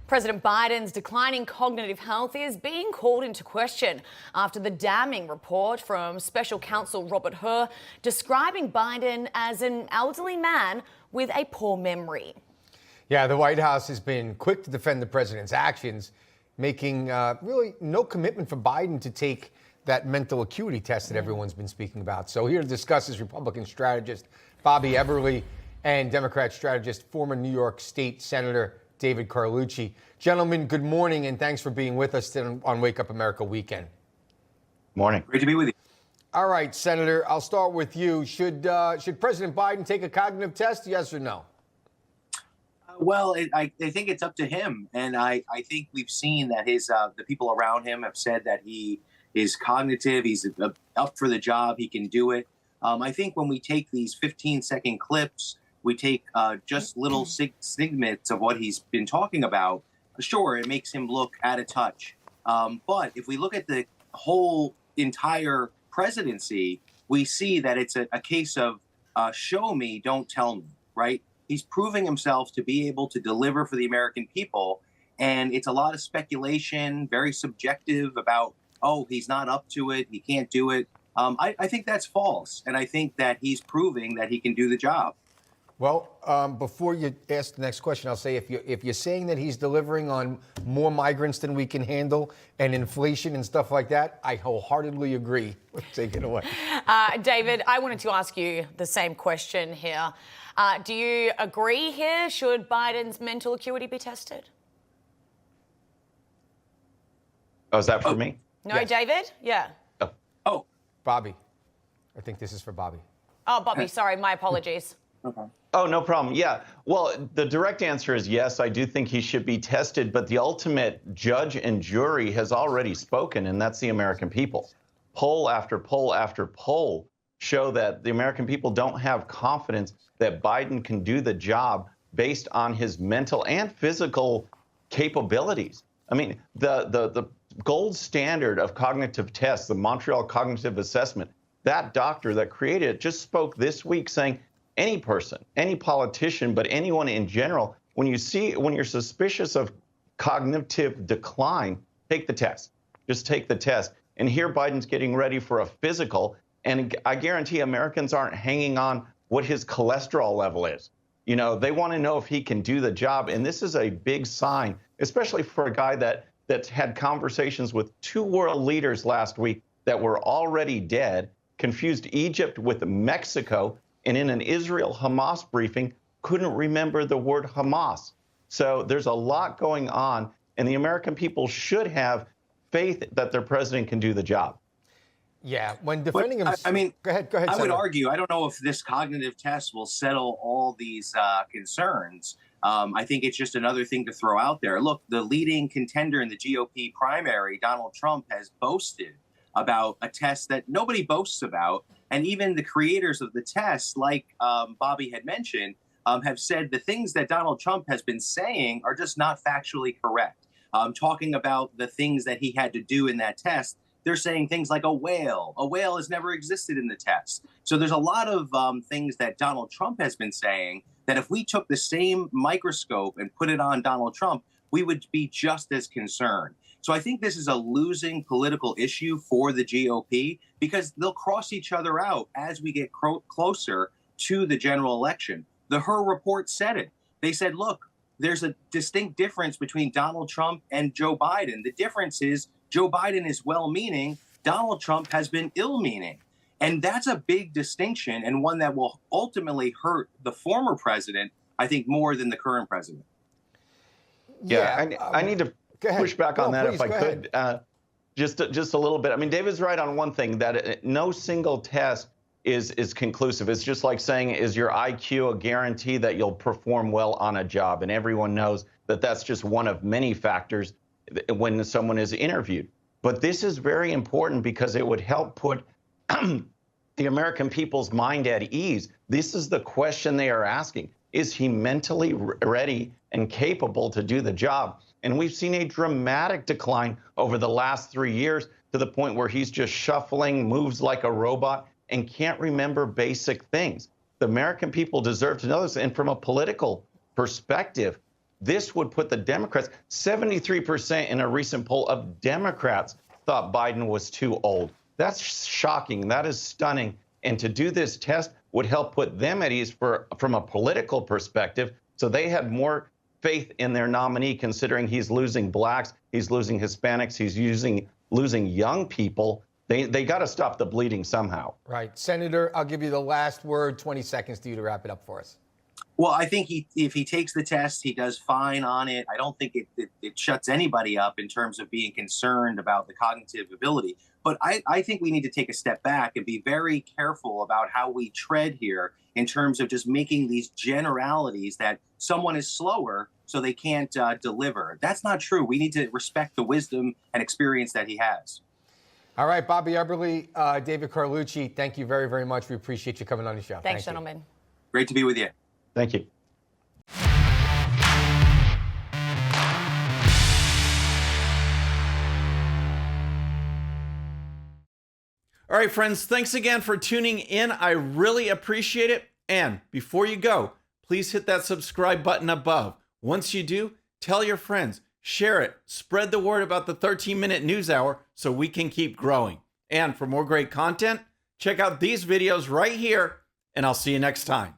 President Biden's declining cognitive health is being called into question after the damning report from Special Counsel Robert Hur describing Biden as an elderly man with a poor memory. Yeah, the White House has been quick to defend the president's actions, making really no commitment for Biden to take that mental acuity test that everyone's been speaking about. So here to discuss is Republican strategist Bobby Eberle and Democrat strategist, former New York State Senator David Carlucci. Gentlemen, good morning, and thanks for being with us on Wake Up America weekend. Morning. Great to be with you. All right, Senator, I'll start with you. Should President Biden take a cognitive test, yes or no? Well, I think it's up to him, and I think we've seen that the people around him have said that he is cognitive, he's up for the job, he can do it. I think when we take these 15-second clips, we take just little snippets of what he's been talking about, sure, it makes him look out of touch. But if we look at the whole entire presidency, we see that it's a case of show me, don't tell me, right? He's proving himself to be able to deliver for the American people. And it's a lot of speculation, very subjective about, oh, he's not up to it, he can't do it. I think that's false. And I think that he's proving that he can do the job. Well, before you ask the next question, I'll say if you're saying that he's delivering on more migrants than we can handle and inflation and stuff like that, I wholeheartedly agree. Take it away. David, I wanted to ask you the same question here. Do you agree here? Should Biden's mental acuity be tested? Oh, is that for me? No, Yes. David? Yeah. Oh, Bobby. I think this is for Bobby. Oh, Bobby, sorry, my apologies. okay. Oh, no problem. Yeah. Well, the direct answer is yes, I do think he should be tested, but the ultimate judge and jury has already spoken, and that's the American people. Poll after poll after poll show that the American people don't have confidence that Biden can do the job based on his mental and physical capabilities. I mean, the gold standard of cognitive tests, the Montreal Cognitive Assessment, that doctor that created it just spoke this week saying any person, any politician, but anyone in general, when you're suspicious of cognitive decline, take the test. Just take the test. And here Biden's getting ready for a physical, and I guarantee Americans aren't hanging on what his cholesterol level is. You know, they want to know if he can do the job, and this is a big sign, especially for a guy that's had conversations with two world leaders last week that were already dead, confused Egypt with Mexico, and in an Israel-Hamas briefing, couldn't remember the word Hamas. So there's a lot going on, and the American people should have faith that their president can do the job. Yeah, when defending him, I mean, go ahead. I would Senator. argue, I don't know if this cognitive test will settle all these concerns. I think it's just another thing to throw out there. Look, the leading contender in the GOP primary, Donald Trump, has boasted about a test that nobody boasts about. And even the creators of the test, like Bobby had mentioned, have said the things that Donald Trump has been saying are just not factually correct. Talking about the things that he had to do in that test, they're saying things like a whale. A whale has never existed in the test. So there's a lot of things that Donald Trump has been saying that if we took the same microscope and put it on Donald Trump, we would be just as concerned. So I think this is a losing political issue for the GOP because they'll cross each other out as we get closer to the general election. The Hur report said it. They said, look, there's a distinct difference between Donald Trump and Joe Biden. The difference is Joe Biden is well-meaning. Donald Trump has been ill-meaning. And that's a big distinction and one that will ultimately hurt the former president, I think, more than the current president. Yeah, I need to push back on that please, if I could, just a little bit. I mean, David's right on one thing, that no single test is conclusive. It's just like saying, is your IQ a guarantee that you'll perform well on a job? And everyone knows that that's just one of many factors when someone is interviewed. But this is very important because it would help put the American people's mind at ease. This is the question they are asking. Is he mentally ready and capable to do the job? And we've seen a dramatic decline over the last 3 years to the point where he's just shuffling, moves like a robot, and can't remember basic things. The American people deserve to know this. And from a political perspective, This would put the Democrats, 73% in a recent poll of Democrats thought Biden was too old. That's shocking. That is stunning. And to do this test would help put them at ease from a political perspective. So they had more faith in their nominee, considering he's losing blacks, he's losing Hispanics, he's losing young people. They got to stop the bleeding somehow. Right. Senator, I'll give you the last word, 20 seconds to you to wrap it up for us. Well, I think if he takes the test, he does fine on it. I don't think it shuts anybody up in terms of being concerned about the cognitive ability. But I think we need to take a step back and be very careful about how we tread here in terms of just making these generalities that someone is slower so they can't deliver. That's not true. We need to respect the wisdom and experience that he has. All right, Bobby Eberle, David Carlucci, thank you very, very much. We appreciate you coming on the show. Thanks, gentlemen. Great to be with you. Thank you. All right, friends, thanks again for tuning in. I really appreciate it. And before you go, please hit that subscribe button above. Once you do, tell your friends, share it, spread the word about the 13-minute news hour so we can keep growing. And for more great content, check out these videos right here, and I'll see you next time.